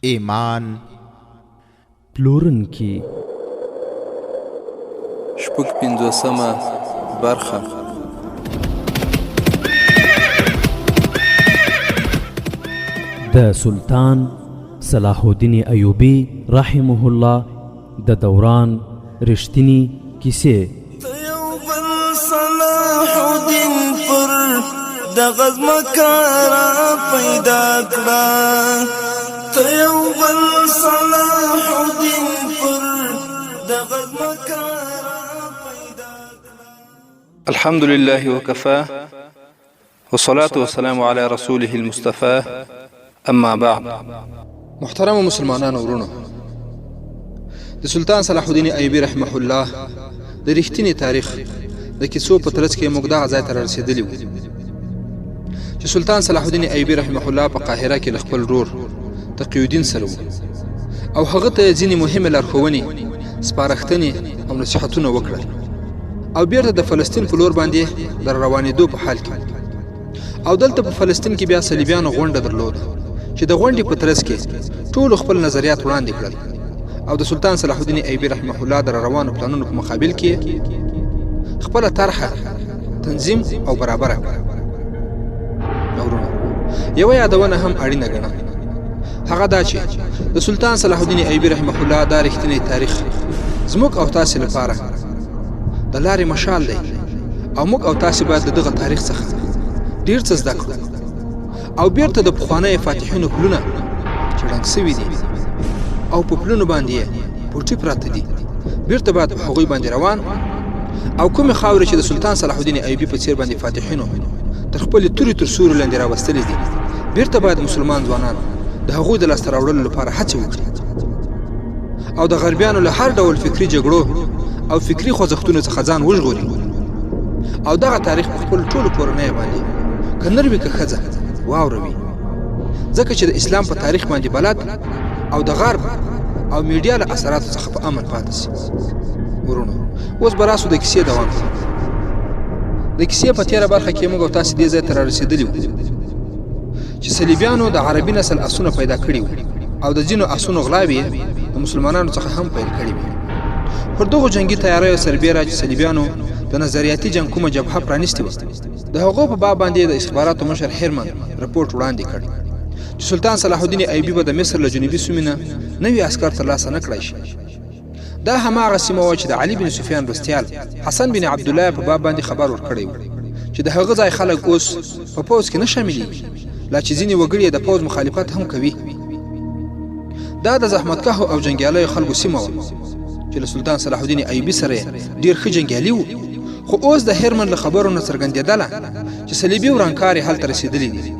ایمان پلورونکي شپږ پنځوسمه برخه. د سلطان صلاح الدین ایوبی رحمه الله د دوران رښتینی کیسې. صلاح الدین پر د غزمکارا پیدا کړه، ته یو بل صلاح الدین پر د غزمکارا پیدا کړه. الحمد لله وكفى والصلاة والسلام على رسوله المصطفى. اما بعد. محترم مسلمانانو ورونو، د سلطان صلاح الدین ایوبی رحمه الله د رښتینی تاریخ د کیسو په ترڅ کې موږ دغه ځای ته رسیدلی وو چې سلطان صلاح الدین ایوبی رحمه الله په قاهره کې خپل ورور تقی الدین سره و او هغه ته ځینې مهمه لارښوونې، سپارښتنې او نصیحتونه وکړل او بیرته د فلسطین په لور باندې در روانېدو په حال کې. او دلته په فلسطین کې بیا صلیبیانو غونډه درلوده چې د غونډې په ترڅ کې ټول خپل نظریات وړاندې کړل او د سلطان صلاح الدین ایوبی رحمه الله در روانو پلانونو په مقابل کې خپل طرحه تنظیم او برابر کړه. یو یادونه هم اړینه ګڼم، هغه دا چې د سلطان صلاح الدین ایوبی رحمه الله دا رښتینی تاریخ زموږ او تاسو لپاره د لارې مشال دی او موږ او تاسو باید دغه تاریخ څخه ډیر څه زده کړو او بیرته د پخوانیو فاتحینو پلونه چې ړنګ سوي دي او په پلونو باندې پوټي پراته دي بیرته باید په هغوی باندې روان او کومې خاورې چې د سلطان صلاح الدین ایوبی په څیر باندې فاتحینو تر خپلې تورې تر سوري لاندې راوستلې دي، بیرته باید مسلمان ځوانان د هغوی د لاسته راوړلو لپاره هڅې وکړي او د غربیانو له هر ډول فکري جګړو او فکري خوځښتونو څخه ځان وژغوري او دغه تاریخ په خپل ټولو کورنیو باندې که نر وي که ښځه واوروي، ځکه چې د اسلام په تاریخ باندې بلد او د غرب او میډیا له اثراتو څخه په امن پاتې شي. ورونو، اوس به راسو د کیسې دوام. د کیسې په تېره برخه کې موږ او تاسو دې ځای ته رارسېدلي وو چې صلیبیانو د عربي نسل اسونه پیدا کړي وو او د ځینو اسونو غلاوې د مسلمانانو څخه هم پیل کړي وي. پر دغو جنګي تیاریو سربیره چې صلیبیانو د نظریاتي جنګ کومه جبهه پرانیستې وه، د هغو په باب باندې د استخباراتو مشر هیرمن رپورټ وړاندې کړ چې سلطان صلاح الدین ایوبی به د مصر له جنوبي سیمې نه نوي عسکر ترلاسه نه کړای شي. دا هماغه سیمه وه چې د علي بن سفیان رستیال حسن بن عبدالله په باب باندې خبر ورکړی و چې د هغه ځای خلک اوس په پوځ کې نه شاملېږي، لا چې ځینې وګړي د پوځ مخالفت هم کوي. دا د زحمتکښو او جنګیالیو خلکو سیمه وه چې له سلطان صلاح الدین ایوبی سره ډېر ښه جنګیالي وو، خو اوس د هیرمن له خبرو نه څرګندېدله چې صلیبي ورانکار یې هلته رسېدلي دي.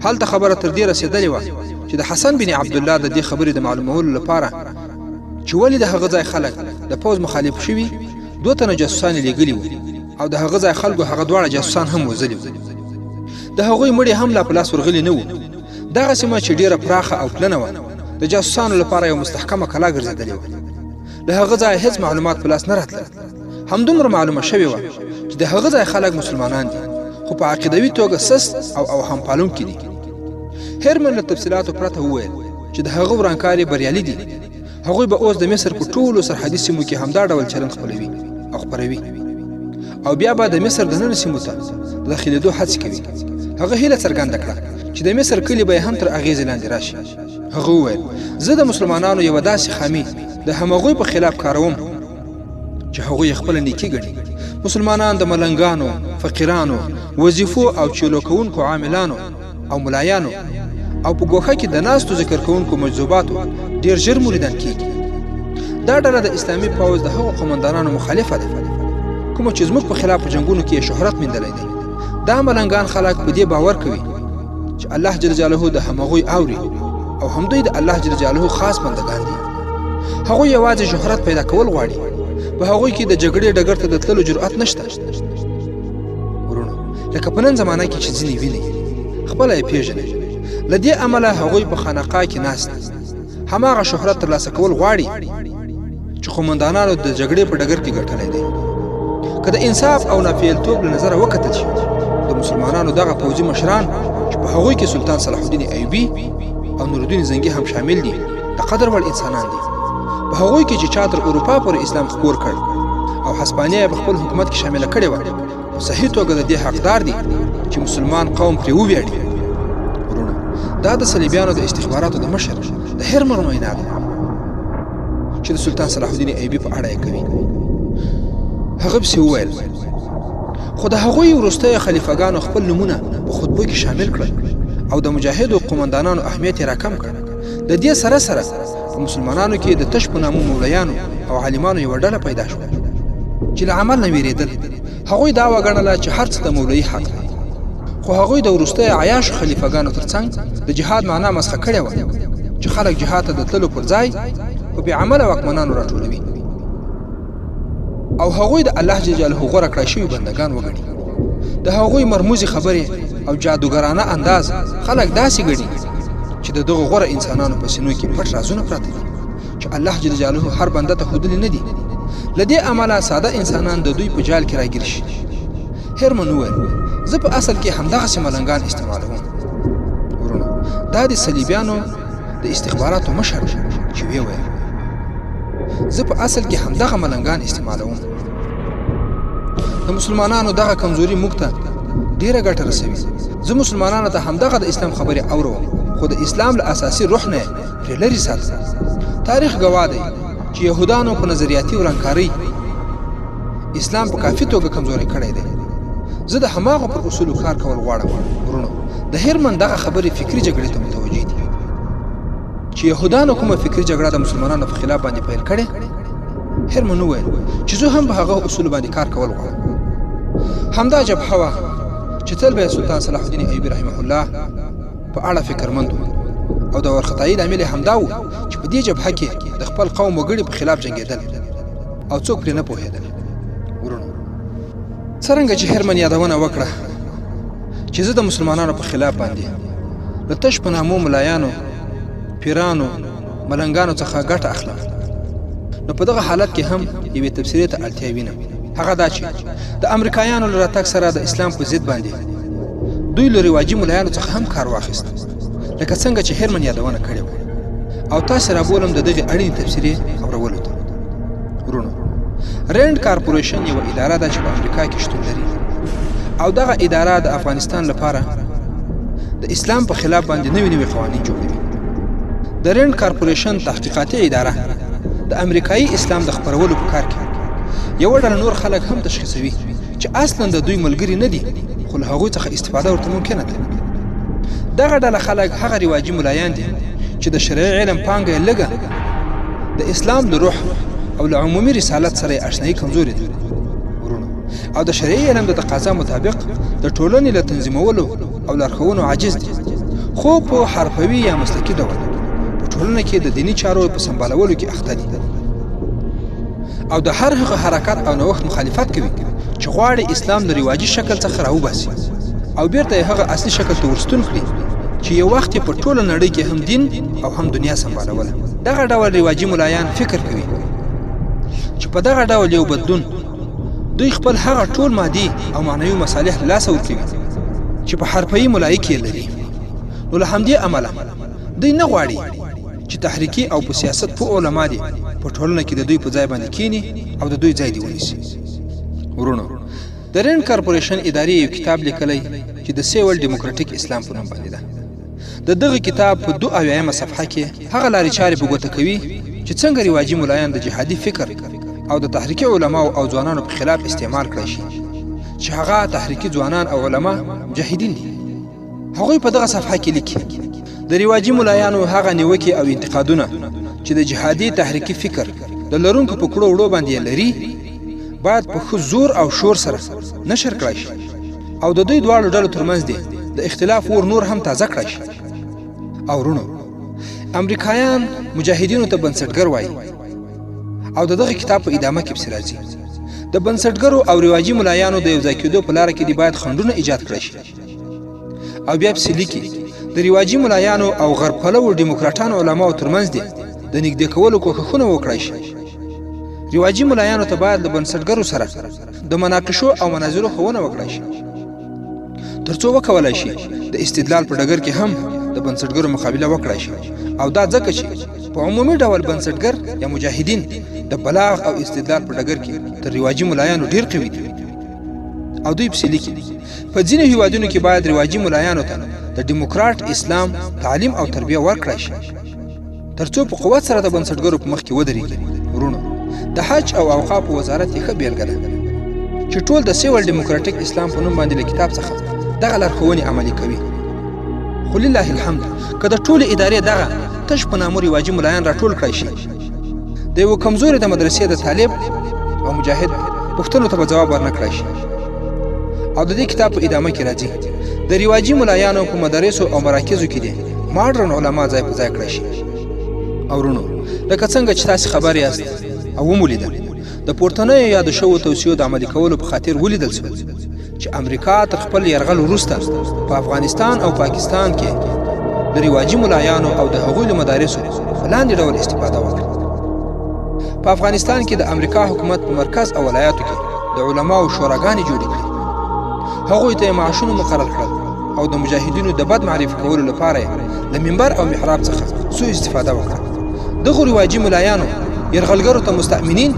هلته خبره تر دې رسېدلې وه چې د حسن بن عبدالله د دې خبرې د معلومولو لپاره چې ولې د هغه ځای خلک د پوځ مخالف شوي، دوه تنه جاسوسان یې لېږلي وو او د هغه ځای خلکو هغه دواړه جاسوسان هم وژلي وو. د هغوی مړي هم لا په لاس ورغلي نه وو. دغه سیمه چې ډېره پراخه او پلنه وه د جاسوسانو لپاره یو مستحکمه کلا ګرځېدلې وه. د هغه ځای هېڅ معلومات په لاس نه راتلل. همدومره معلومه شوې وه چې د هغه ځای خلک مسلمانان دي، خو په عقیدوي توګه سست او اوهام پالونکي دي. هیرمن له تفصیلاتو پرته وویل چې د هغه ورانکاري بریالي دي، هغوی به اوس د مصر په ټولو سرحدي سیمو کې همدا ډول چلند خپلوي او خپروي او بیا به د مصر دننه سیمو ته د داخلېدو هڅې کوي. هغه هیله څرګنده کړه چې د مصر کلي به یې هم تر اغېزې لاندې راشي. هغه وویل زه د مسلمانانو یوه داسې خامي د همغوی په خلاف کاروم چې هغوی خپله نیکي ګڼي. مسلمانان د ملنګانو، فقیرانو، وظیفو او چیلو کوونکو عاملانو او ملایانو او په ګوښه کې د ناستو ذکر کوونکو مجذوباتو ډېر ژر مریدان کیږي. دا ډله د اسلامي پوځ د هغو قمندانانو مخالفه ده کومه چې زموږ په خلاف په جنګونو کې شهرت موندلی دی. دا ملنګان خلک په دې باور کوي چې الله جل جلاله د همغوی اوري او همدوی د الله جل جلاله خاص بندگان دي. هغوی یوازې شهرت پیدا کول غواړي، په هغوی کې د جګړې ډګر ته د تللو جرأت نشته. ورونو، لکه په نن زمانه کې چې ځینې ویني خپله یې پېژني، له دې امله هغوی په خانقاه کې ناست هماغه شهرت ترلاسه کول غواړي چې قومندانانو د جګړې په ډګر کې ګټلی دی. که د انصاف او ناپېیلتوب له نظره وکتل شي، د مسلمانانو دغه پوځي مشران چې په هغوی کې سلطان صلاح الدین ایوبی او نورالدین زنګي هم شامل دي د قدر وړ انسانان دي. په هغوی کې چې چا تر اروپا پورې اسلام خپور کړ او هسپانیا په خپل حکومت کې شامل کړي و، په صحیح توګه د دې حقدار دي چې مسلمان قوم پرې وویاړي. ورونه دا د صلیبیانو د استخباراتو د مشر د هرمن وینا ده چې د سلطان صلاح الدین ایوبي په اړه یې کوي. هغه پسې وویل خو د هغوی وروستیو خلیفګانو خپل نومونه په خطبو کې شامل کړل او د مجاهدو قومندانانو اهمیت یې راکم کړ. د دې سره سره په مسلمانانو کې د تش په نامو مولیانو او عالمانو یوه ډله پیدا شوه چې له عمل نه ویرېدل. هغوی دا وګڼله چې هر څه د مولوي حق دی، خو هغوی د وروستیو عیاشو خلیفګانو ترڅنګ د جهاد معنا مسخه کړې وه چې خلک جهاد ته د تللو پر ځای په بې عمله واکمنانو راټولوي او هغوی د الله جل جلاله غوره کړای شوي بندګان وګڼي. د هغوی مرموزې خبرې او جادوګرانه انداز خلک داسې ګڼي چې د دغو غوره انسانانو په سینو کې پټ رازونه پراته دي چې الله جل جلاله هر بنده ته ښودلي نه دي. له دې امله ساده انسانان د دوی په جال کې راګیر شي. هرمن وویل زه په اصل کې همدغسې ملنګان استعمالوم. ورونه دا د صلیبیانو د استخباراتو مشر چې ویې ویل زه په اصل کې همدغه ملنګان استعمالوم. د مسلمانانو دغه کمزوري موږ ته ډیره ګټه رسوي. زه مسلمانانو ته همدغه د اسلام خبرې اورم، خو د اسلام له اساسي روح نه پرې لرې ساتم. تاریخ ګواه دی چې یهودانو په نظریاتي ورانکارۍ اسلام په کافي توګه کمزوری کړی دی. زه د هماغو پر اصولو کار کول غواړم. ورونو د هرمن دغه خبرې فکري جګړې ته متوجه دي چې یهودانو کومه فکري جګړه د مسلمانانو په خلاف باندې پیل کړې. هرمن وویل چې زه هم په هغه اصولو باندې کار کول غواړم. همدا جبهه وه چې تل به سلطان صلاح الدین ایوبي رحمه الله په اړه فکرمند و او د وارخطایي لامل یې همدا و چې په دې جبهه کې د خپل قوم وګړي په خلاف جنګېدل او څوک پرې نه پوهېدل. ورونو څرنګه چې هرمن یادونه وکړه چې زه د مسلمانانو په خلاف باندې د تش په نامو ملایانو، پیرانو، ملنګانو څخه ګټه اخلم، نو په دغه حالت کې هم یوې تبصرې ته اړتیا وینم. هغه دا چې د امریکایانو له راتګ سره د اسلام په ضد باندې دوی له رواجي ملایانو څخه هم کار واخیست، لکه څنګه چې هرمن یادونه کړې وه. او تاسې رابولم د دغې اړینې تبصرې اورولو ته. ورونو رینډ کارپوریشن یوه اداره ده چې په امریکا کې شتون لري او دغه اداره د افغانستان لپاره د اسلام په خلاف باندې نوي نوي قوانین جوړوي. د رینډ کارپوریشن تحقیقاتي اداره د امریکایي اسلام د خپرولو په کار کې یوه ډله نور خلک هم تشخیصوي چې اصلا د دوی ملګري نه دي، خو له هغوی څخه استفاده ورته ممکنه ده. دغه ډله خلک هغه رواجي ملایان دي چې د شرعي علم پانګه یې لږه، د اسلام د روح او له عمومي رسالت سره یې اشنایي کمزورې ده. ورونو او د شرعي علم د تقاضا مطابق د ټولنې له تنظیمولو او لارښوونو عاجز دي، خو په حرفوي یا مسلکي ډول په ټولنه کې د دیني چارو په سمبالولو کې اخته دي او د هر هغه حرکت او نوښت مخالفت کوي چې غواړي اسلام د رواجي شکل څخه راوباسي او بیرته یې هغه اصلي شکل ته ورستون کړي چې یو وخت په ټوله نړۍ کې هم دین او هم دنیا سمبالوله. دغه ډول رواجي ملایان فکر کوي چې په دغه ډول یو بدلون دوی خپل هغه ټول مادي او معنوي مصالح له لاسه ورکوي چې په حرفوي ملایي کې لري. نو له همدې امله دوی نه غواړي چې تحریکي او په سیاست په علما دي په ټولنه کې د دوی په ځای باندې کینی او د دوی ځای دی ونیسي. ورونو د رینډ کارپوریشن ادارې یو کتاب لیکلی چې د سیول ډیموکراټیک اسلام په نوم باندې ده. د دغه کتاب په 22 صفحه کې هغه لارې چارې په ګوته کوي چې څنګه رواجي ملایان د جهادي فکر او د تحریکي علماو او ځوانانو په خلاف استعمال کړی شي چې هغه تحریکي ځوانان او علما مجاهدین دي. هغوی په دغه صفحه کې لیکي د رواجي ملایانو هغه نیوکې او انتقادونه چې د جهادي تحریکي فکر د لرونکو په کړو وړو باندې لري باید په ښه زور او شور سره نشر کړی شي او د دوی دواړو ډلو ترمنځ دی د اختلاف ور نور هم تازه کړی شي. او ورونو امریکایان مجاهدینو ته بنسټګر وایي او دغه کتاب په ادامه کې پسې راځي د بنسټګرو او رواجي ملایانو د یوځای کېدو په لاره کې دی باید خنډونه ایجاد کړی شي. او بیا پسې لیکي د رواجي ملایانو او غرب پلوو ډیموکراټانو علماو ترمنځ دی د نږدې کولو کوښښونه وکړای شي. رواجي ملایانو ته باید له بنسټګرو سره د مناقشو او مناظرو ښوونه وکړای شي ترڅو وکولای شي د استدلال په ډګر کې هم د بنسټګرو مقابله وکړای شي او دا ځکه چې په عمومي ډول بنسټګر یا مجاهدین د بلاغ او استدلال په ډګر کې تر رواجي ملایانو ډیر قوي دي او دوی په لیکي په ځینو هیوادونو کې باید رواجي ملایانو ته د دیموکرات اسلام تعلیم او تربیه ورکړای شي ترڅو په قوت سره د بنسټګرو په مخ کې ودرېږي. ورونو د حج او اوقاف وزارت یې ښه بیلګه ده چې ټول د سیول دیموکراتیک اسلام په نوم باندې له کتاب څخه دغه لارښوونې عملي کوي. خو لله الحمد که د ټولې ادارې دغه تش په نامه رواجي ملایان راټول کړای شي د یوه کمزورې د مدرسې د طالب او مجاهد پوښتنو ته به ځواب ورنه کړای شي. او د دې کتاب په ادامه کې راځي د رواجي ملایانو په مدارسو او مراکزو کې دي ماډرن علما ځای په ځای کړای شي. او ورونو لکه څنګه چې تاسې خبر یاست او ومولیدل د پورتنیو یادو شوو توصیو د عملي کولو په خاطر ولیدل شول چې امریکا تر خپل یرغل وروسته په افغانستان او پاکستان کې د رواجي ملایانو او د هغوی له مدارسو په لاندې ډول استفاده وکړه. په افغانستان کې د امریکا حکومت په مرکز او ولایاتو کې د علماو شوراګانې جوړې کړې. هغوی ته معاشونه مقرر کړل او د مجاهدینو د بد معرفي کولو لپاره له منبر او محراب څخه سوء استفاده وکړه. دغو رواجي ملایانو یرغلګرو ته مستأمنین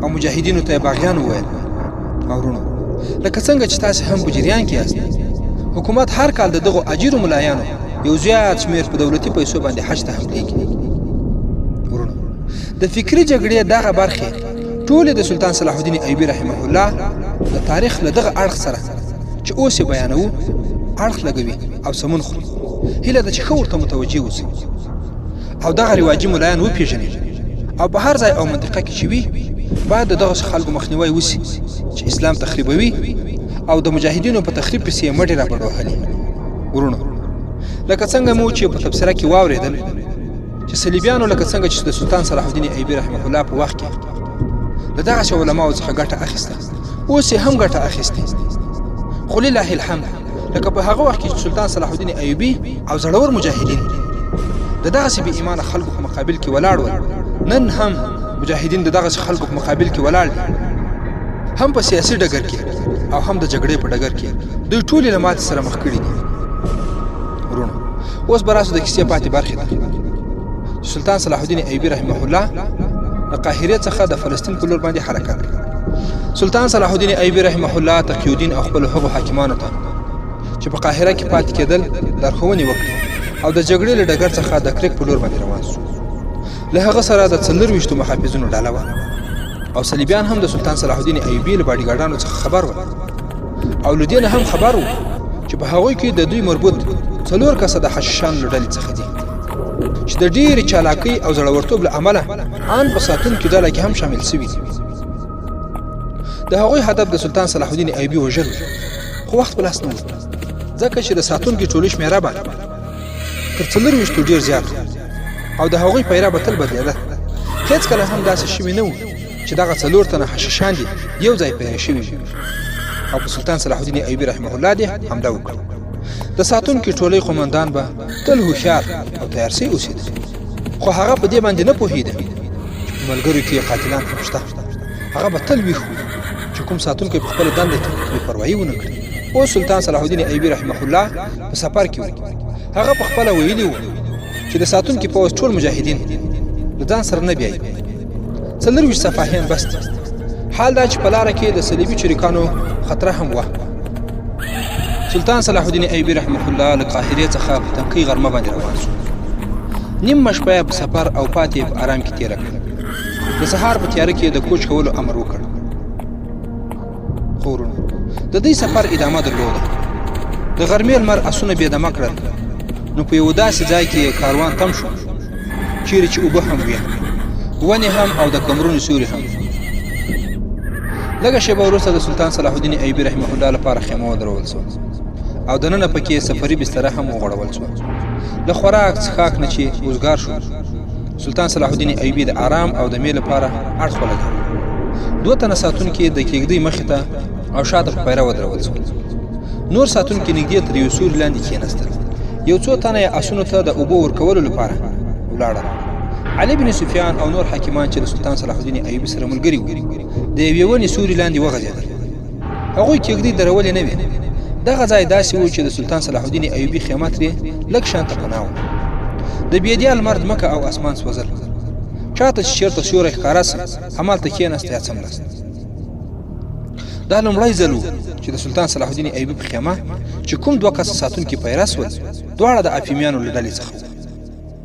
او مجاهدینو ته باغیان وویل. او ورونو لکه څنګه چې تاسې هم په جریان کې یاست حکومت هر کال د دغو اجیرو ملایانو یو زیات شمېر په دولتي پیسو باندې حج ته حملې کوي. ورونو د فکري جګړې دغه برخې ټولې د سلطان صلاح الدین ایوبي رحمه الله د تاریخ له دغه اړخ سره چې اوس یې بیانوو اړخ لګوي او سمون خوري. هیله ده چې ښه ورته متوجه اوسئ او دغه رواجي ملایان وپېژنئ او په هر ځای او منطقه کې چې وي باید د دغسې خلکو مخنیوی وسي چې اسلام تخریبوي او د مجاهدینو په تخریب پسې یې مټې رابډ وهلي. ورونو لکه څنګه مو چې په تبصره کې واورېدل چې صلیبیانو لکه څنګه چې د سلطان صلاح الدین ایوبي رحمه الله په وخت کې له دغسې علماو څخه ګټه اخیسته اوس یې هم ګټه اخیستې. خو لله الحمد لکه په هغه وخت کې چې سلطان صلاح الدین ایوبي او زړور مجاهدین د دغسې بې ایمانه خلکو په مقابل کې ولاړ ول نن هم مجاهدین د دغسې خلکو په مقابل کې ولاړ دي هم په سیاسي ډګر کې او هم د جګړې په ډګر کې دوی ټولې له ماتې سره مخ کړي دي. ورونو اوس به راسو د کیسې پاتې برخې ته چې سلطان صلاح الدین ایوبي رحمه الله د قاهرې څخه د فلسطین په لور باندې حرکت کړ. سلطان صلاح الدین ایوبي رحمه الله تقی الدین او خپلو هغو حاکمانو ته چې په قاهره کې پاتې کېدل لارښوونې وکړې او د جګړې له ډګر څخه د کرک په لور باندې روان شو. له هغه سره د 24 محافظونو ډله وه او صلیبیان هم د سلطان صلاح الدین ایوبي له باډیګارډانو څخه خبر ول او له دې نه هم خبر و چې په هغوی کې د دوی مربوط 4 کسه د حشیشانو له ډلې څخه دي چې د ډېرې چالاکۍ او زړورتوب له امله ان په ساتونکو ډله کې هم شامل شوي دي. د هغوی هدف د سلطان صلاح الدین ایوبي وژل خو وخت په لاس نه و ځکه چې د ساتونکو ټولې شمېره به تر 24 ډېر زیات او د هغوی پیره به تل بدلېده. هېڅکله هم داسې شوي نه و چې دغه 4 تنه حشیشان دي یو ځای پیدا شوي وي او په سلطان صلاح الدین ایوبي رحمه الله دې حمله وکړه. د ساتونکو ټولۍ قومندان به تل هوښیار او تیارسي اوسېده خو هغه په دې باندې نه پوهېده چې ملګرو کې قاتلان هم شته. هغه به تل ویښ و چې کوم ساتونکی په خپله دنده کې بې پروایي ونه کړي. اوس سلطان صلاح الدین ایوبي رحمه الله په سفر کې و. هغه په خپله ویلي و چې د ساتونکي پوځ ټول مجاهدین له ځان سره نه بیایي 24 سپاهیان بس دي. حال دا چې په لاره کې د صلیبي چریکانو خطره هم وه. سلطان صلاح الدین ایوبي رحمه الله له قاهرې څخه په تنکۍ غرمه باندې روان شو. نیمه شپه یې په سفر او پاتې په آرام کې تېره کړه. د سهار په تیاره کې د کوچ کولو امر وکړ. خو ورونو د دې سفر ادامه درلوده. د غرمې لمر اسونه بېدمه کړل نو په یو داسې ځای کې کاروان تم شو چیرې چې اوبه هم وي ونې هم او د کمرونو سیوري هم. لږه شېبه وروسته د سلطان صلاح الدین ایوبي رحمه الله لپاره خیمه ودرول سوه او دننه پکې سفري بستره هم وغوړول سوه. له خوراک څښاک نه چې وزګار شو سلطان صلاح الدین ایوبي د آرام او د مې لپاره اړخ ولګاوه. 2 تنه ساتونکي د کېږدۍ مخې ته او شاته په پیره ودرول سول. نور ساتونکي نږدې تر یو سوري لاندې کېناستل. یو څو تنه یې آسونو ته د اوبو ورکولو لپاره ولاړل. علي بن سفیان او نور حاکمان چې د سلطان صلاح الدین ایوبي سره ملګري وو د یوې ونې سوري لاندې وغځېدل. هغوی کېږدۍ درولې نه وې دغه ځای داسې و چې د سلطان صلاح الدین ایوبي خیمه ترې لږ شانته پناه وه. د بیدیال مرد مکه او اسمان سوځل، چاته چې چېرته سیوری ښکاره سه همالته کېناست یا څملاست. دا لومړی ځل و چې د سلطان صلاح الدین ایوبي په خیمه چې کوم دوه کسه ساتونکي پیره سول، دواړه د افیمیانو له ډلې څخه وو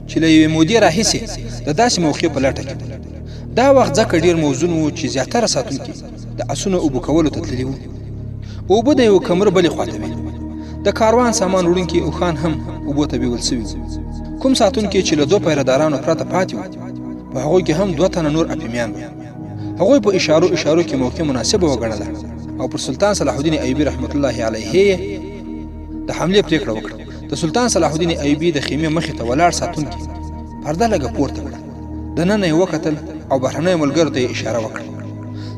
چې له یوې مودې راهیسې د داسې موقع په لټه کې. دا وخت ځکه ډېر موزون و چې زیاتره ساتونکي د اسونو اوبه کولو ته تللي وو. اوبه د یو کمره بلې خواته وې. د کاروان سامان وړونکي اوښان هم اوبو ته بیول سوي وو. کوم ساتونکي چې له 2 پیردارانو پرته پاتې وو، په هغوی کې هم 2 تنه نور افیمیان وو. هغوی په اشارو کې موقع مناسبه وګڼله او پر سلطان صلاح الدین ایوبي رحمت الله علیه د حملې پریکړه وکړه. د سلطان صلاح الدین ایوبي د خیمې مخې ته ولاړ ساتونکي پرده لږه پورته کړه، دننه یې وکتل او بهرنیو ملګرو ته یې اشاره وکړه.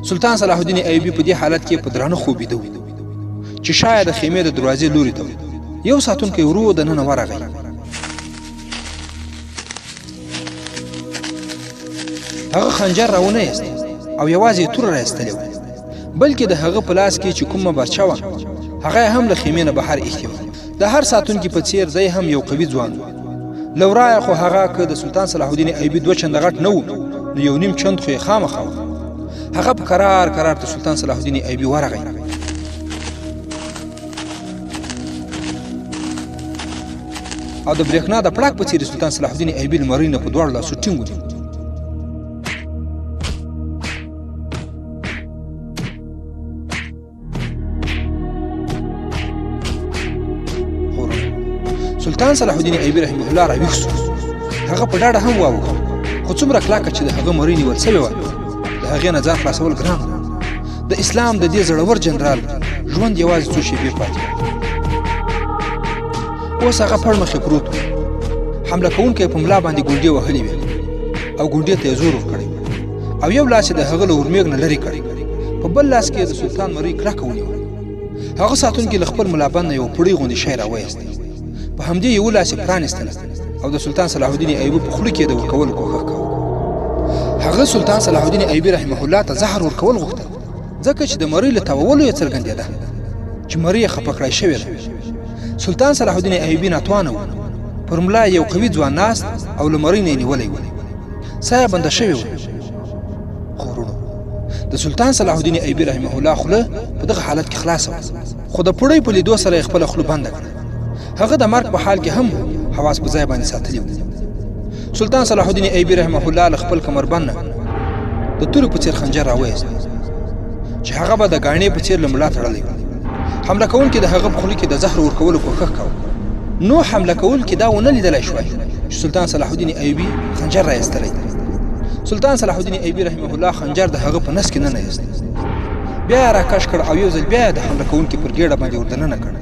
سلطان صلاح الدین ایوبي په دې حالت کې په درانه خوبیده و چې شاید د خیمې د دروازې لوري ته یو ساتونکی ورو دننه ورغی. هغه خنجر راونه ایست او یوازې توره راایستلې وه، بلکې د هغه په لاس کې چې کومه برچه وه هغه هم له خیمې نه بهر ایښې وه. د هر ساتونکي په څیر دی هم یو قوي ځوان و. له ورایه خو هغه که د سلطان صلاح الدین ایوبي 2 چنده غټ نه و، نو یو نیم چند خو یې خامخا و. هغه په کرار د سلطان صلاح الدین ایوبي ورغی او د برېښنا د پړک په څیر سلطان صلاح الدین ایوبي له مرۍ نه په 2 لاسو ټینګ ونیو. سلطان صلاح الدین ایوبي رحمه الله راویښ شو. هغه په ډاډه هم واوښت، خو څومره کلکه چې د هغه مرۍ نیول سوې وه، د هغې نه ځان خلاصول ګران و. د اسلام د دې زړور جنرال ژوند یوازې څو شېبې پاتې و. اوس هغه پړ مخې پروت و. حمله کوونکی په ملا باندې ګونډې وهلې وې او ګونډې ته یې زور ورکړی او یو لاس یې د هغه له ورمېږ نه لرې کړی، په بل لاس کې یې د سلطان مرۍ کلکه ونیوله. هغه ساتونکي له خپل ملابند نه یو پړی غوندې شی راوایستی، په همدې یو لاس یې پرانیستله او د سلطان صلاح الدین ایوبي په خوله کې د ورکولو کوښښ کاوه. هغه سلطان صلاح الدین ایوبي رحمه الله ته زهر ورکول غوښتل، ځکه چې د مرۍ له تاوولو یې څرګندېده چې مرۍ یې خفه کړی شوې ده. سلطان صلاح الدین ایوبي ناتوانه و. پر ملا یو قوي ځوان ناست او له مرۍ نه یې نیولی و. ساه یې بنده شوې وه. خو وروڼو، د سلطان صلاح الدین ایوبي رحمه الله خوله په دغه حالت کې خلاصه وه، خو د پړۍ په لیدو سره یې خپله خوله بنده کړه. هغه د مرګ په حال کې هم حواس په ځای باندې ساتلي وو. سلطان صلاح الدین ایوبي رحمه الله له خپل کمربند نه د تورې په څیر خنجر راوایست چې هغه به د ګاڼې په څیر له ملا تړلی و. حمله کوونکي د هغه په خوله کې د زهر ورکولو کوښښ کاوه. نو حمله کوونکي دا ونه لیدلی شوی چې سلطان صلاح الدین ایوبي خنجر راایستلی. سلطان صلاح الدین ایوبي رحمه الله خنجر د هغه په نس کې ننایست، بیا یې راکش کړ او یو ځل بیا یې د حمله کوونکي پر ګېډه باندې ور دننه کړ.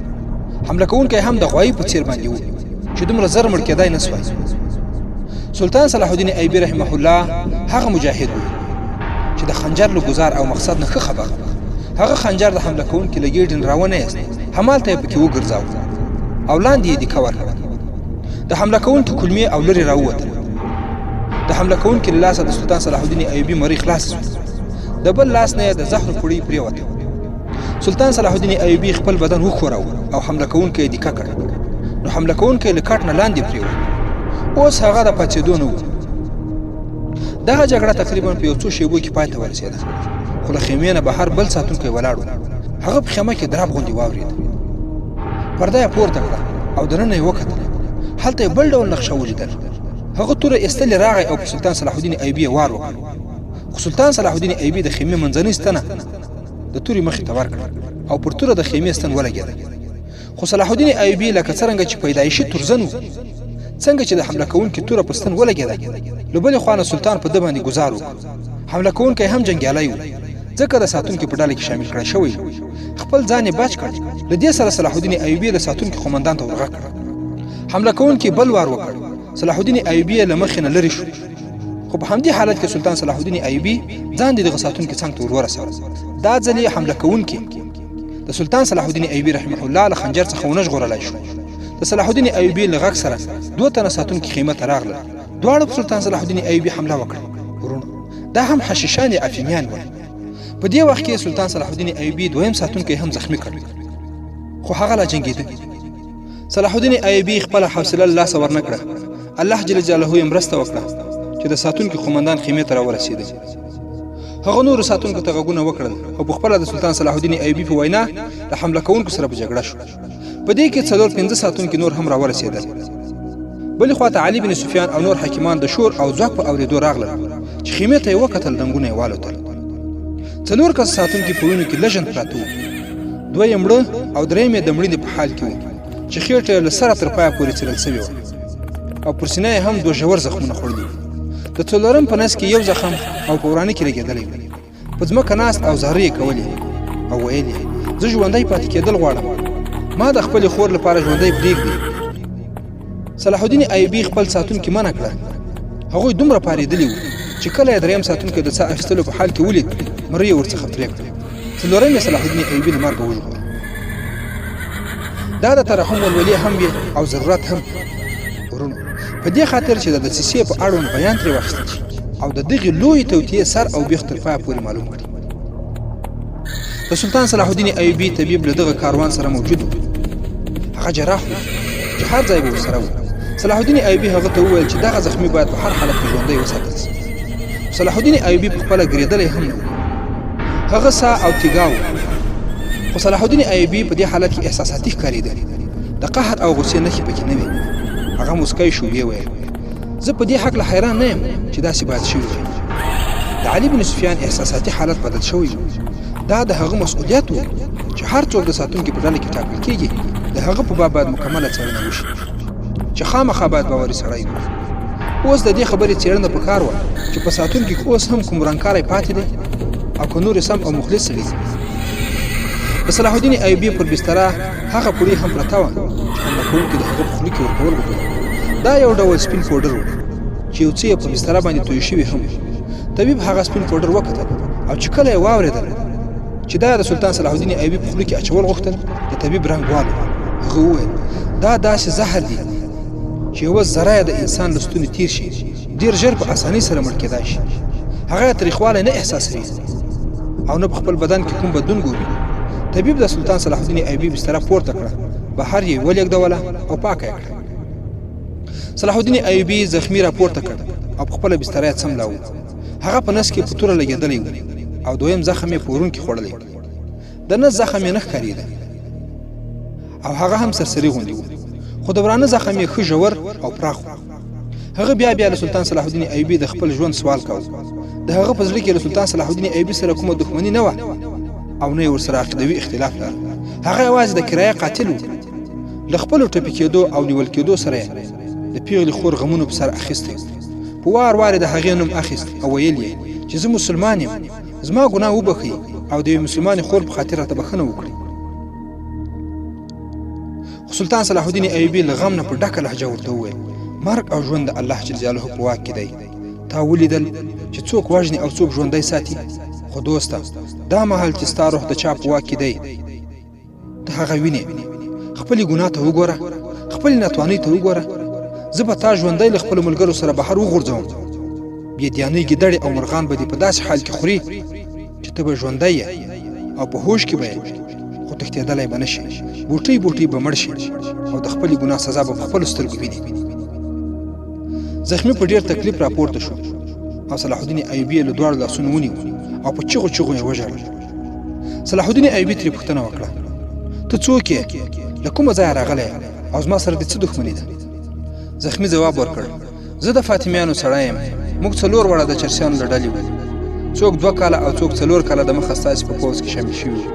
حمله کوونکی هم د غوایي په څیر باندې و چې دومره زر مړ کېدای نه سوای. سلطان صلاح الدین ایوبي رحمه الله هغه مجاهد و چې د خنجر له ګزار او مقصد نه ښه خبر. هغه خنجر د حمله کوونکي له ګېډې نه راونه ایست، همالته یې پکې وګرځاوه او لاندې یې دیکه ورکړه. د حمله کوونکي کلمې او لرې راووتل. د حمله کوونکي له لاسه د سلطان صلاح الدین ایوبي مرۍ خلاصه شوه، د بل لاس نه یې د زهرو پړۍ پرېوته. سلطان صلاح الدین ایوبي خپل بدن وښوراوه او حمله کوونکی یې دیکه کړ. نو حمله کوونکی له کټ نه لاندې پرېوت. اوس هغه د پاڅېدو نه و. دغه جګړه تقریبا په یو څو شېبو کې پای ته ورسېده، خو له خیمې نه بهر بل ساتونکی ولاړ و. هغه په خیمه کې دراب غوندې واورېد. پرده یې پورته کړه او دننه یې وکتل. هلته یې بل ډول نقشه ولیدل. هغه توره ایستلې راغی او په سلطان صلاح الدین ایوبي یې وار وکړ. خو سلطان صلاح الدین ایوبي د خیمې منځنۍ ستنه د تورې مخې ته ورکړه او پر توره د خیمې ستن ولګېده. خو صلاح الدین ایوبي لکه څرنګه چې پیدایشي تورزن و، څنګه چې د حمله کوونکي توره په ستن ولګېده، له بلې خوا نه سلطان په ده باندې ګزار وکړ. حمله کوونکی هم جنګیالی و، ځکه د ساتونکي په ډله کې شامل کړی شوی و. خپل ځان یې بچ کړ. له دې سره صلاح الدین ایوبي د ساتونکي قومندان ته ورغږ کړ. حمله کوونکي بل وار وکړ. صلاح الدین ایوبي له مخې نه لرې شو، خو په همدې حالت کې سلطان صلاح الدین ایوبي ځان د دغه ساتونکي څنګ ته ور ورساوه. دا ځل یې حمله کوونکي د سلطان صلاح الدین ایوبي رحمه الله له خنجر څخه ونه ژغورلی شو. د صلاح الدین ایوبي له غږ سره 2 تنه ساتونکي خیمه ته راغلل. دواړه په سلطان صلاح الدین ایوبي حمله وکړه. ورونو، دا هم حشیشان یې افیمیان ول. په دې وخت کې سلطان صلاح الدین ایوبي دویم ساتونکی هم زخمی کړ. خو هغه لا جنګېده. صلاح الدین ایوبي خپل حوصله له لاسه ورنه کړه. الله جل جلاله یې مرسته وکړه چې د ساتونکي قومندان خیمې ته راورسېده. هغه نور ساتونکو ته غوږونه وکړل او په خپل د سلطان صلاح الدین ایوبي په وینا له حمله کوونکو سره په جګړه شو. په دې کې 4-5 ساتونکي نور هم راورسېدل. بلې خواته علي بن سفیان او نور حکیمان د شور او ځواک په اورېدو راغلل چې خیمې ته یې وکتل، ډنګونه یې والوتل. 4 کس ساتونکي په وینو کې لژند پراته وو. 2 یې مړه او 3 یې د مړینې په حال کې وو چې خېټه یې له سره تر پایه پورې څیرل سوې وه او پر سینه یې هم 2 ژور زخمونه خوړلي وو. د 4 په نس کې یو زخم او په ورانه کې لګېدلی و. په ځمکه ناست او زارۍ یې کولې او ویل یې زه ژوندی پاتې کېدل غواړم، ما د خپلې خور لپاره ژوندی پرېږدي. صلاح الدین ایوبي خپل ساتونکي منع کړه. هغوی دومره پارېدلي وو چې کله یې 3 ساتونکی د ساه اخیستلو په حال کې ولید، مرۍ یې ورڅخه پرې کړه. 4 یې صلاح الدین ایوبي له مرګه وژغوره. دا د ترحم ولولي هم وي او ضرورت هم. ورونو په دې خاطر چې د دسیسې په اړوند بیان ترې واخیستل شي او د دغې لویې توطیې سر او بیخ تر پایه پورې معلوم کړي. د سلطان صلاح الدین ایوبي طبیب له دغه کاروان سره موجود و. هغه جراح و چې هر ځای به ورسره و. صلاح الدین ایوبي هغه ته وویل چې دغه زخمي باید په هر حالت کې ژوندی وساتل شي. صلاح الدین ایوبي پخپله ګرېدلی هم نه و. هغه ساه او تیګا و. خو صلاح الدین ایوبي په دې حالت کې احساساتي ښکارېده. د قهر او غصې نښې پکې نه وې. هغه موسکی شو، ویې ویل زه په دې هکله حیران نه یم چې داسې باید شوي وای. د علي بن سفیان احساساتي حالت بدل شوی و. دا د هغه مسؤلیت و چې هر څوک د ساتونکي په ډله کې ټاکل کېږي د هغه په باب باید مکمله څېړنه وشي چې خامخا باید باوري سړی وي. اوس د دې خبرې څېړنه پکار وه چې په ساتونکي کې اوس هم کوم رنګکاری پاتې دی او که نور سم او مخلص سړي دي. د صلاح الدین ایوبي پر بستره هغه پوړۍ هم پرته وه چې حمله کوونکي د هغه په خوله کې ورکول غوښتل. دا یو ډول سپین پوډر و چې یو څه یې په بستره باندې توی شوي هم. طبیب هغه سپین پوډر وکتل او چې کله یې واورېدل چې دا د سلطان صلاح الدین ایوبي په خوله کې اچول غوښتل، د طبیب رنګ والو. هغه وویل دا داسې زهر دی چې یوه ذره د انسان له ستوني تیر شي ډېر ژر په اسانۍ سره مړ کېدای شي. هغه تریخوالی نه احساسوي او نه په خپل بدن کې کوم بدلون ګوري. طبیب د سلطان صلاح الدین ایوبي بستره پورته کړه، بهر یې ولېږدوله او پاکه یې کړه. صلاح الدین ایوبي زخمي راپورته کړ او په خپله بستره یې څملاوه. هغه په نس کې په توره لګېدلی و او 2یم زخم یې په وروڼکې خوړلی. د نس زخم یې نه ښکارېده او هغه هم سرسري غوندې و، خو د ورانه زخم یې ښه ژور او پراخ و. هغه بیا له سلطان صلاح الدین ایوبي د خپل ژوند سوال کاوه. د هغه په زړه کې له سلطان صلاح الدین ایوبي سره کومه دښمني نه وه او نه یې ورسره عقیدوي اختلاف لرل. هغه یوازې د کرایه قاتل و. له خپلو ټپي کېدو او نیول کېدو سره یې د پیغلې خور غمونو په سر اخیستی. په وار وار د هغې نوم اخیست او ویل یې چې زه مسلمان یم، زما ګناه وبښئ او د یوې مسلمانې خور په خاطر راته بښنه وکړئ. خو سلطان صلاح الدین ایوبي له غم نه په ډکه لهجه ورته وویل مرګ او ژوند د الله جل جلاله په واک کې دی. تا ولیدل چې څوک وژني او څوک ژوندی ساتي؟ خو دوسته دا مهال چې ستا روح د چا په واک کې دی ته هغه وینې. خپلې ګناه ته وګوره، خپلې ناتوانۍ ته وګوره. زه به تا ژوندی له خپلو ملګرو سره بهر وغورځوم. بېدیانۍ ګیدړې او مرغان به دې په داسې حال کې خوري چې ته به ژوندی یې او په هوش کې به یې، خو تښتېدلی به نه شي. بوټۍ بوټۍ به مړ شي او د خپلې ګناه سزا به په خپلو سترګو ویني. زخمي په ډېر تکلیف راپورته شو او صلاح الدین ایوبي له دواړو لاسونو ونیو او په چغو چغو یې وژړل. صلاح الدین ایوبي ترې پوښتنه وکړه ته څوک یې؟ له کومه ځایه راغلی او زما سره دې څه دښمني ده؟ زخمي ځواب ورکړ زه د فاطمیانو سړی یم. موږ 4 واړه د چرسیانو له ډلې وو. څوک 2 کاله او څوک 4 کاله د مخه ستاسې په پوځ کې شامل شوي وو.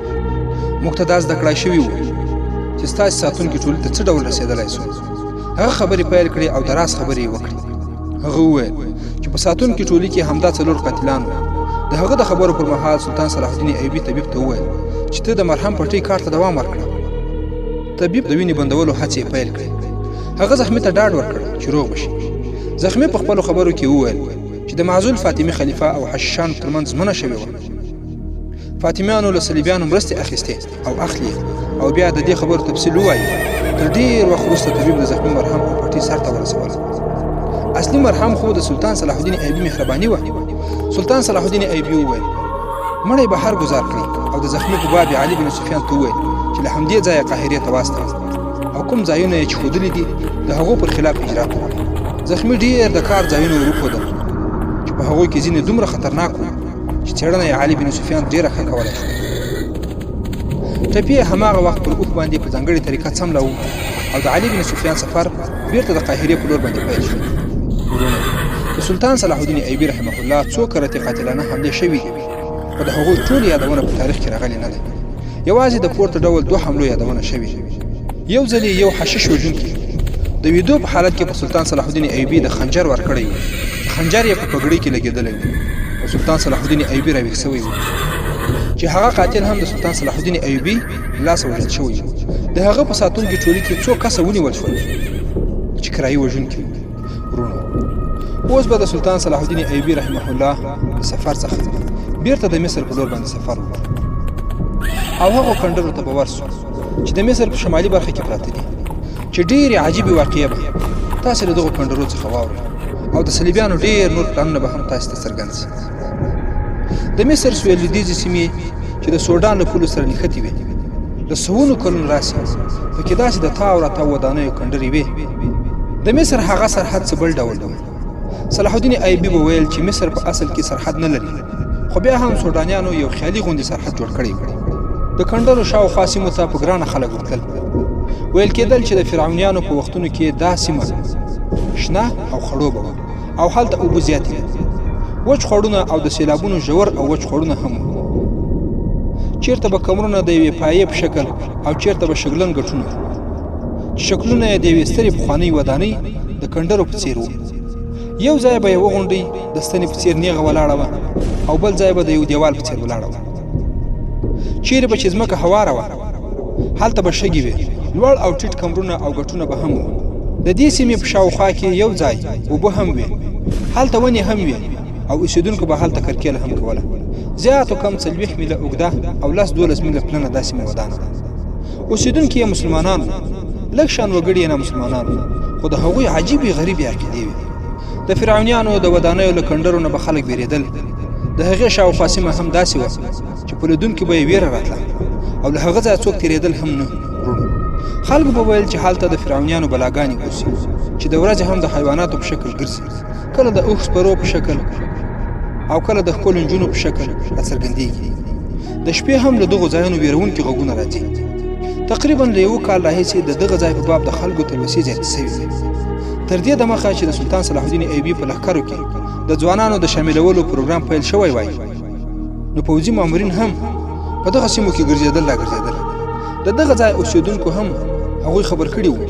موږ ته دا زده کړای شوي وو چې ستاسې ساتونکي ټولۍ ته څه ډول رسېدلی سو. هغه خبرې پیل کړې او د راز خبرې یې وکړې. هغه وویل چې په ساتونکي ټولۍ کې همدا 4 قاتلان وو. د هغه د خبرو پر مهال سلطان صلاح الدین ایوبي طبیب ته وویل چې ته د مرهم پټۍ کار ته دوام ورکړه. طبیب د وینې بندولو هڅې پیل کړې. هغه زخمي ته ډاډ ورکړ چې روغ بشي. زخمي په خپلو خبرو کې وویل چې د معزول فاطمي خلیفه او حشیشانو ترمنځ منع شوې وه. فاطمیانو له صلیبیانو مرستې اخیستې او اخلي او بیا د دې خبرو تفصیل ووایي. تر ډېر وخت وروسته طبیب د زخمي مرهم او پټۍ سر ته ورسوله. اصلي مرهم خو د سلطان صلاح الدین ایوبي مهرباني وه. سلطان صلاح الدین ایوبي وویل مړی به هر ګزار کړي او د زخمي په باب علي بن سفیان ته وویل چې چې له همدې ځایه قاهرې ته واستوي او کوم ځایونه یې چې ښودلي دي د هغو پر خلاف اجرات وکړي. زخمي ډېر د کار ځایونه وروښودل چې په هغوی کې ځینې دومره خطرناک وو چې څېړنه یې علي بن سفیان ډېره ښه کولی شوه. ټپي یې هماغه وخت پر اوښ باندې په ځانګړې طریقه څملاوه او د علي بن سفیان سفر بېرته د قاهرې په لور باندې پیل شو. ورونه د سلطان صلاح الدین ایوبي رحمه الله څو کرتې قاتلانه حملې شوي دي، خو د هغوی ټول یادونه په تاریخ کې راغلې نه ده. یوازې د پورته ډول 2 حملو یادونه شوې. یو ځل یو حشیش وژونکي د ویدو په حالت کې په سلطان صلاح الدین ایوبي د خنجر ورکړی و. خنجر یې په پګړۍ کې لګېدلی و او سلطان صلاح الدین ایوبي راویښ شوی و چې هغه قاتل هم د سلطان صلاح الدین ایوبي لاسه وژل شوی و. د هغه په ساتونکي ټولۍ کې څو کسه ونیول شول چې کرایي وژونکي وو. ورونو اوس به د سلطان صلاح الدین ایوبي رحمه الله د سفر څخه بیرته د مصر په لور باندې سفر وکړ او هغو کندرو ته به ورسو چې د مصر په شمالي برخه کې پراته دي، چې ډېرې عجیبې واقعې به تاسې له دغو کندرو څخه واورئ او د صلیبیانو ډېر نور پلانونه به هم تاسې ته څرګند شي. د مصر سویل لویدیځې سیمې چې د سوډان له پولو سره نښتې وې له سوونو کلونو راسي پکې داسې د تاو راتاو ودانیو کندرې وې. د مصر هغه سرحد څه بل ډول و. صلاح الدین ایوبي به ویل چې مصر په اصل کې سرحد نه لري، خو بیا هم سوډانیانو یو خیالي غوندې سرحد جوړ کړی و. د کندرو شاوخوا سیمو ته په ګرانه خلک ورتلل. ویل کېدل چې د فرعونیانو په وختونو کې دا سیمه شنه او خړوبه وه او هلته اوبه زیاتې وې. وچ خوړونه او د سیلابونو ژور او وچ خوړونه هم وو. چیرته به کمرونه د یوې پایې په شکل او چیرته به شګلن ګټونه چې شکلونه یې د یوې سترې پخوانۍ ودانۍ د کندرو په څېر وو. یو ځای به یوه غونډۍ د ستنې په څېر نیغه ولاړه وه او بل ځای به د یو دیوال په څېر ولاړه وه. چیرې به چې ځمکه هواره وه هلته به شګې وې، لوړ او ټیټ کمرونه او ګټونه به هم وو. د دې سیمې په شاوخوا کې یو ځای اوبه هم وې، هلته ونې هم وې او اوسېدونکو به هلته کرکیله هم کوله. زیات و کم 40 میله اوږده او 10-12 میله پلنه دا سیمه ودانه ده. اوسېدونکي یې مسلمانان وو، لږ شان وګړي یې نامسلمانان وو، خو د هغوی عجیبې غریبې عقیدې وې. د فرعونیانو د ودانیو له کندرو نه به خلک بیرېدل. د هغې شاوخوا سیمه هم داسې وه چې په لیدونکي به یې ویره راتله او له هغه ځایه څوک تېرېدل هم نه. ورونو خلکو به ویل چې هلته د فرعونیانو بلاګانې اوسي چې د ورځې هم د حیواناتو په شکل ګرځي، کله د اوښ سپرو په شکل او کله د ښکلو نجونو په شکل راڅرګندېږي. د شپې هم له دغو ځایونو ویرونکي غږونه راځي. تقریبا له 1 کال راهیسې د دغه ځای په باب د خلکو تلوسې زیاتې سوي وې، تر دې دمخه چې د سلطان صلاح الدین ایوبي په لښکرو کې د ځوانانو د شاملولو پروګرام پیل شوی وای، نو پوځي مامورین هم په دغه سیمو کې ګرځېدل راګرځېدل. د دغه ځای اوسېدونکو هم هغوی خبر کړي وو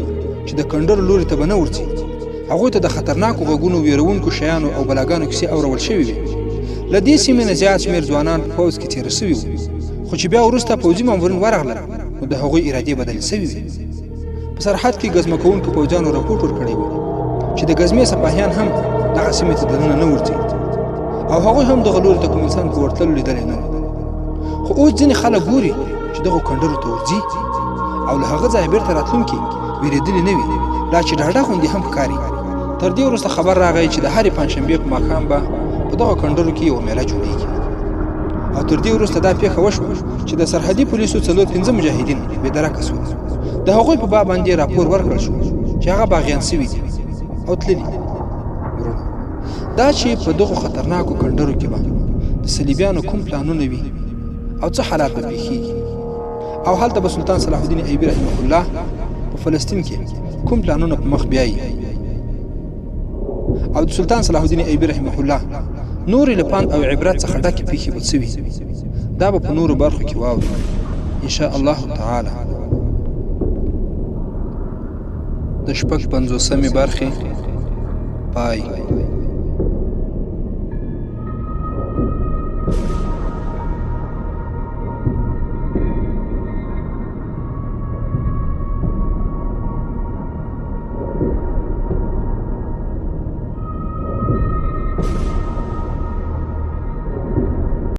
چې د کندر لوري ته به نه ورځي. هغوی ته د خطرناکو غږونو، ویرونکو شیانو او بلاګانو کیسې اورول شوي وې. له دې سیمې نه زیات شمېر ځوانان په پوځ کې تېره سوي وو، خو چې بیا وروسته پوځي مامورین ورغلل نو د هغوی ارادې بدلې سوي وې. په سرحد کې ګزمه کوونکو پوځیانو راپورټ ورکړی و چې د ګزمې سپاهیان هم دغه سیمې ته دننه نه ورځي او هغوی هم دغه لوري ته کوم انسان په ورتلو لیدلی نه و. خو اوس ځینې خلک ګوري چې دغو کندرو ته ورځي او له هغه ځایه بېرته راتلونکي ویرېدلي نه وي، لا چې ډاډه غوندې هم ښکاري. تر دې وروسته خبر راغی چې د هرې پنجشنبې په ماښام به په دغو کندرو کې یوه میله جوړېږي او تر دې وروسته دا پیښه وشوه چې د سرحدي پولیسو 4-5 مجاهدین بېدرکه سول. د هغوی په باب باندې راپور ورکړل شو چې هغه باغیان سوي دي او تللي. ورونو دا چې په دغو خطرناکو کندرو کې به د صلیبیانو کوم پلانونه وي او څه حالات به پېښېږي او هلته به سلطان صلاح الدین ایوبي رحمه الله په فلسطین کې کوم پلانونه په مخ بیایي او د سلطان صلاح الدین ایوبي رحمه الله نورې له پند او عبرت څخه ډکې پېښې به څه وي، دا به په نورو برخو کې واورو انشاء الله تعالی. د 55مې برخې پای.